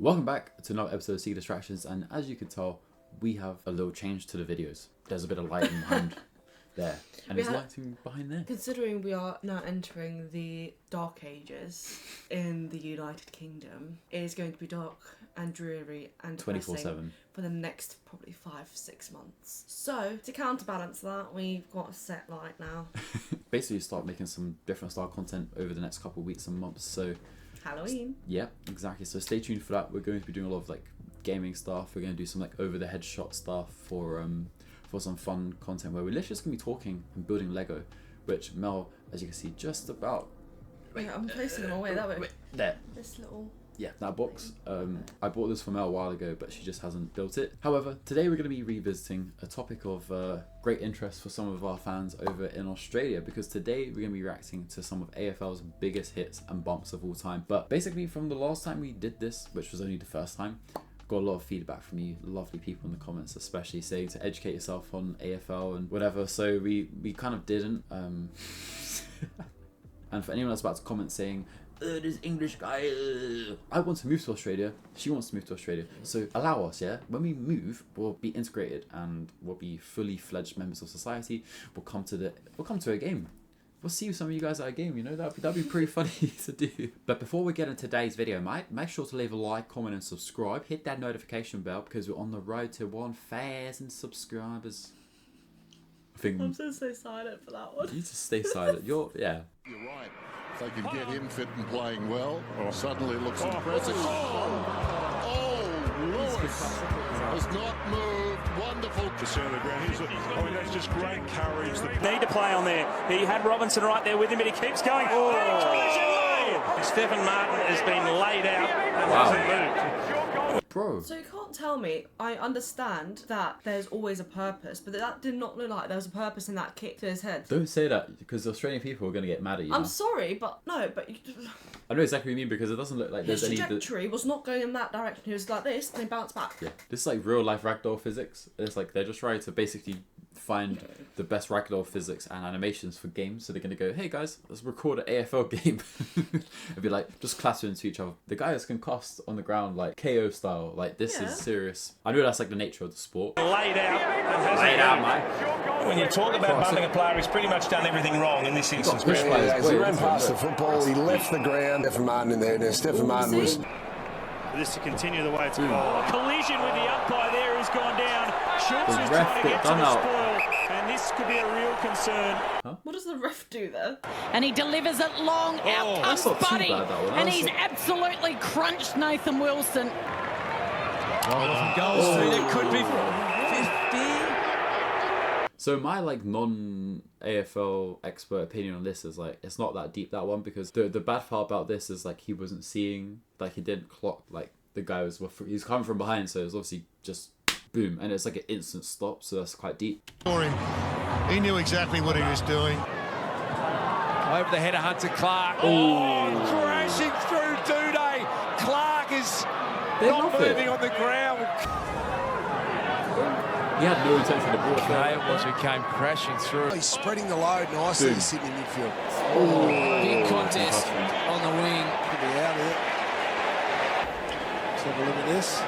Welcome back to another episode of Sea Distractions, and as you can tell, we have a little change to the videos. There's a bit of lighting behind there, and there's lighting behind there. Considering we are now entering the dark ages in the United Kingdom, it is going to be dark and dreary and 24/7 for the next probably 5-6 months. So to counterbalance that, we've got a set light now. Basically, start making some different style content over the next couple of weeks and months. So Halloween. yeah, exactly. So stay tuned for that. We're going to be doing a lot of like gaming stuff. We're going to do some like over the head shot stuff for some fun content where we're literally just going to be talking and building Lego, which Mel, as you can see, just about. Wait, I'm placing them away that way. There. This little. Yeah, that box. I bought this for Mel a while ago, but she just hasn't built it. However, today we're going to be revisiting a topic of great interest for some of our fans over in Australia, because today we're going to be reacting to some of AFL's biggest hits and bumps of all time. But basically, from the last time we did this, which was only the first time, got a lot of feedback from you lovely people in the comments, especially saying to educate yourself on AFL and whatever. So we kind of didn't. And for anyone that's about to comment saying, this English guy, I want to move to Australia, she wants to move to Australia, so allow us, yeah? When we move, we'll be integrated and we'll be fully fledged members of society. We'll come to a game. We'll see some of you guys at a game, you know, that'd be pretty funny to do. But before we get into today's video, mate, make sure to leave a like, comment and subscribe. Hit that notification bell because we're on the road to 1,000 subscribers. I'm so silent for that one. You just stay silent. You're right. If they can get him fit and playing well, suddenly it looks impressive. Lewis has not moved. Wonderful. To center the ground. That's just great courage. Need to play on there. He had Robinson right there with him, but he keeps going. Stephen Martin has been laid out and hasn't moved. Bro. So you can't tell me, I understand that there's always a purpose, but that did not look like there was a purpose in that kick to his head. Don't say that, because Australian people are going to get mad at you. I'm sorry, but no, but... I know exactly what you mean, because it doesn't look like there's any... His trajectory was not going in that direction. He was like this, and he bounced back. Yeah, this is like real life ragdoll physics. It's like they're just trying to basically find the best ragdoll physics and animations for games. So they're going to go, hey guys, let's record an AFL game. And be like, just clatter into each other. The guy is concussed on the ground, like KO style. Like, this is serious. I know that's like the nature of the sport. Laid out, mate. When you talk about bumping a player, he's pretty much done everything wrong in this instance. He ran past the football, he left the ground. Stephen Martin in there. Now, Stephen Martin was... This to continue the way it's gone. Collision with the umpire there who's gone down. Schultz is trying to get to the spoil, and this could be a real concern. What does the ref do there? And he delivers it long. Out comes Buddy. And he's absolutely crunched Nathan Wilson. Goals through, it could be 50. So my like non-AFL expert opinion on this is like, it's not that deep, that one, because the bad part about this is like he wasn't seeing, like he didn't clock, like the guy was, he's coming from behind, so it was obviously just boom, and it's like an instant stop, so that's quite deep. For him, he knew exactly what he was doing. Over the header, Hunter Clark. Oh, crashing through Duday. Clark is not moving on the ground. He had no intention to ball. Okay, it was who came crashing through. He's spreading the load nicely, sitting in midfield. Big contest on the wing. Could be out here. Let's have a look at this.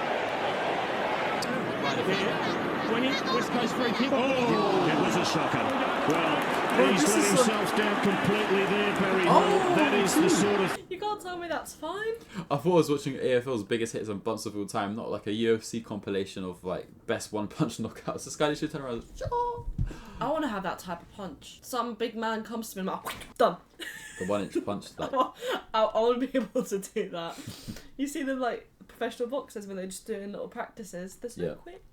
20, West Coast free kick. It was a shocker. Well, he's let himself down completely there, Barry. That is the sort of... You can't tell me that's fine. I thought I was watching AFL's biggest hits and bumps of all time, not like a UFC compilation of like best one punch knockouts. This guy should turn around and I want to have that type of punch. Some big man comes to me and I'm like, done. the 1-inch punch. Like, I want to be able to do that. You see them like professional boxers when they're just doing little practices. They're so quick.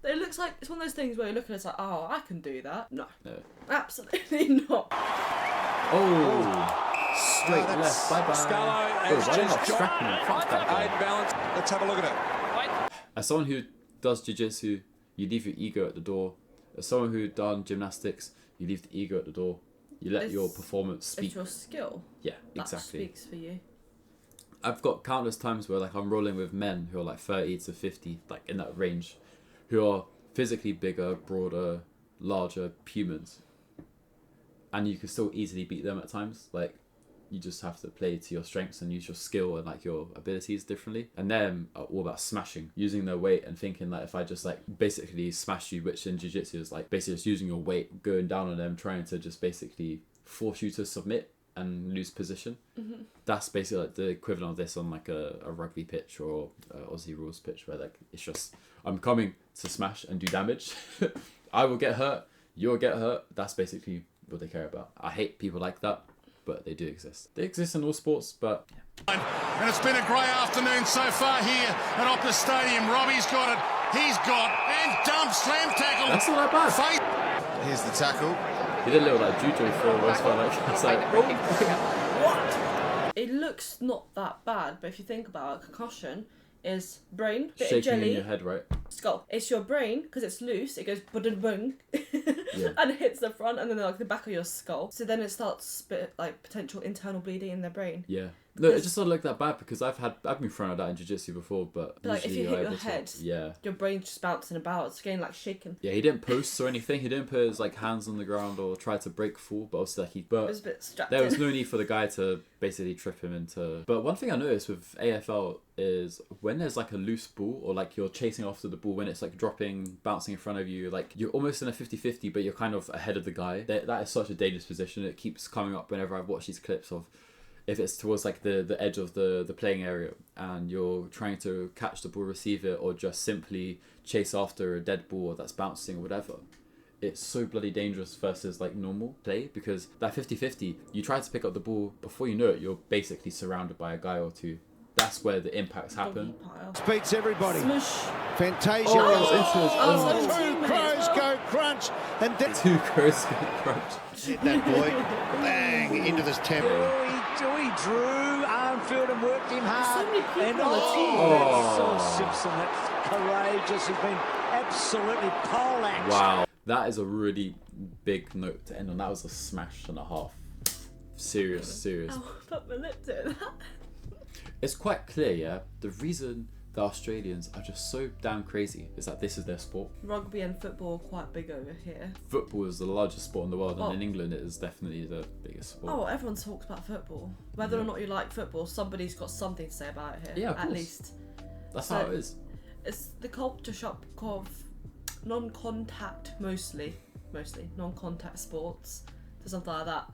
It looks like it's one of those things where you look at it, it's like, oh, I can do that. No. Absolutely not. Oh, straight left. Bye bye. Scullo has just dropped balance. Let's have a look at it. As someone who does jiu-jitsu, you leave your ego at the door. As someone who done gymnastics, you leave the ego at the door. You let your performance speak. It's your skill. Yeah, exactly. That speaks for you. I've got countless times where like I'm rolling with men who are like 30 to 50, like in that range, who are physically bigger, broader, larger humans, and you can still easily beat them at times. Like you just have to play to your strengths and use your skill and like your abilities differently. And them are all about smashing, using their weight and thinking like if I just like basically smash you, which in jiu-jitsu is like basically just using your weight, going down on them, trying to just basically force you to submit and lose position. That's basically like the equivalent of this on like a rugby pitch or Aussie rules pitch, where like it's just I'm coming to smash and do damage. I will get hurt, you'll get hurt. That's basically what they care about. I hate people like that, but they do exist. They exist in all sports, but And it's been a great afternoon so far here at Optus Stadium. Robbie's got it. He's got and dump slam tackle. that's not that bad. Here's the tackle. He did a little like judo for us, but like it's like What? It looks not that bad, but if you think about it, concussion is brain, bit of shaking jelly, in your head, right? skull. It's your brain because it's loose. It goes bung and it hits the front and then like the back of your skull. So then it starts like potential internal bleeding in the brain. Yeah. No, it just doesn't look that bad because I've been thrown like that in jiu-jitsu before, but like if usually you you're hit your able to- head, yeah. your brain's just bouncing about. It's getting like shaken. Yeah, he didn't post or anything. He didn't put his like hands on the ground or try to break full, but obviously like It was a bit strapped there was in. no need for the guy to basically trip him into. But one thing I noticed with AFL is when there's like a loose ball or like you're chasing after the ball, when it's like dropping, bouncing in front of you, like you're almost in a 50-50, but you're kind of ahead of the guy. That is such a dangerous position. It keeps coming up whenever I've watched these clips of if it's towards like the edge of the playing area and you're trying to catch the ball, receive it, or just simply chase after a dead ball that's bouncing or whatever. It's so bloody dangerous versus like normal play, because that 50-50, you try to pick up the ball, before you know it, you're basically surrounded by a guy or two. That's where the impacts happen. Beats everybody. Smush. Fantasia Oh, goes into his two crows go crunch, and then Two crows go crunch. Hit that boy, bang, into this temple. He drew Armfield and worked him hard. So many people and on the team. that's Saul Simpson. That's courageous. He's been absolutely poleaxed. Wow, that is a really big note to end on. That was a smash and a half. Serious. Ow, put my lip to that. It's quite clear, yeah. The reason the Australians are just so damn crazy is that this is their sport. Rugby and football are quite big over here. Football is the largest sport in the world, Oh. and in England it is definitely the biggest sport. Oh, everyone talks about football. Whether or not you like football, somebody's got something to say about it here. Yeah, of at course. least. That's So- how it is. It's the culture shock of non-contact, mostly non-contact sports. So something like that.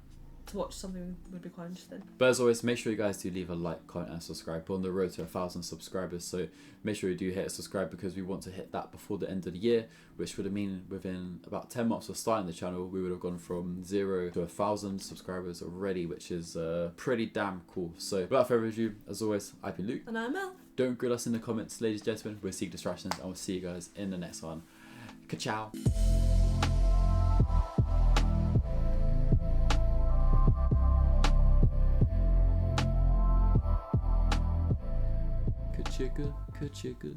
To watch something would be quite interesting. But as always, make sure you guys do leave a like, comment and subscribe. We're on the road to 1,000 subscribers, so make sure you do hit subscribe, because we want to hit that before the end of the year, which would have mean within about 10 months of starting the channel, we would have gone from 0 to 1,000 subscribers already, which is pretty damn cool. So without further ado, as always, I've been Luke. And I'm Mel. Don't grill us in the comments, ladies and gentlemen. We're Seek Distractions, and we'll see you guys in the next one. Ka-chow. Ka-chicka, ka-chicka.